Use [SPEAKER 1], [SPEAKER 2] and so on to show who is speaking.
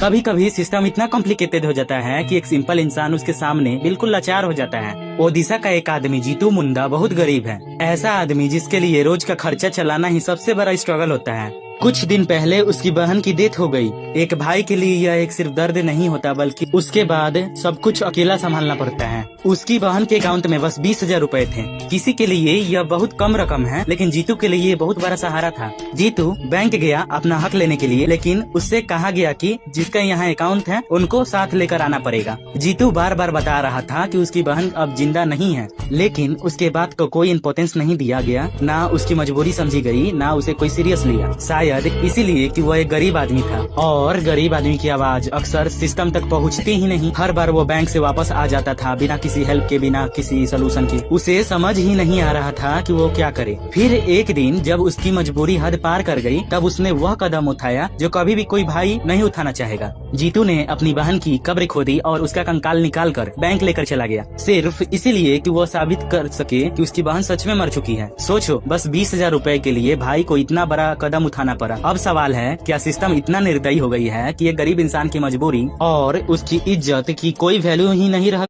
[SPEAKER 1] कभी कभी सिस्टम इतना कॉम्प्लिकेटेड हो जाता है कि एक सिंपल इंसान उसके सामने बिल्कुल लाचार हो जाता है। ओडिशा का एक आदमी जीतू मुंडा बहुत गरीब है। ऐसा आदमी जिसके लिए रोज का खर्चा चलाना ही सबसे बड़ा स्ट्रगल होता है। कुछ दिन पहले उसकी बहन की डेथ हो गई। एक भाई के लिए यह एक सिर्फ दर्द नहीं होता बल्कि उसके बाद सब कुछ अकेला संभालना पड़ता है। उसकी बहन के अकाउंट में बस 20,000 रुपए थे। किसी के लिए यह बहुत कम रकम है, लेकिन जीतू के लिए ये बहुत बड़ा सहारा था। जीतू बैंक गया अपना हक लेने के लिए, लेकिन उससे कहा गया कि जिसका यहाँ अकाउंट है उनको साथ लेकर आना पड़ेगा। जीतू बार बार बता रहा था कि उसकी बहन अब जिंदा नहीं है, लेकिन उसके बात को कोई इम्पोर्टेंस नहीं दिया गया। ना उसकी मजबूरी समझी गई, ना उसे कोई सीरियस लिया। शायद इसीलिए कि वह एक गरीब आदमी था और गरीब आदमी की आवाज अक्सर सिस्टम तक पहुंचती ही नहीं। हर बार वो बैंक से वापस आ जाता था बिना किसी हेल्प के, बिना किसी सोल्यूशन के। उसे समझ ही नहीं आ रहा था कि वो क्या करे। फिर एक दिन जब उसकी मजबूरी हद पार कर गई, तब उसने वह कदम उठाया जो कभी भी कोई भाई नहीं उठाना चाहेगा। जीतू ने अपनी बहन की कब्र खोदी और उसका कंकाल निकाल कर बैंक लेकर चला गया, सिर्फ इसीलिए कि वो साबित कर सके कि उसकी बहन सच में मर चुकी है। सोचो, बस 20,000 रुपए के लिए भाई को इतना बड़ा कदम उठाना पड़ा। अब सवाल है, क्या सिस्टम इतना निर्दयी हो गई है कि एक गरीब इंसान की मजबूरी और उसकी इज्जत की कोई वैल्यू ही नहीं रह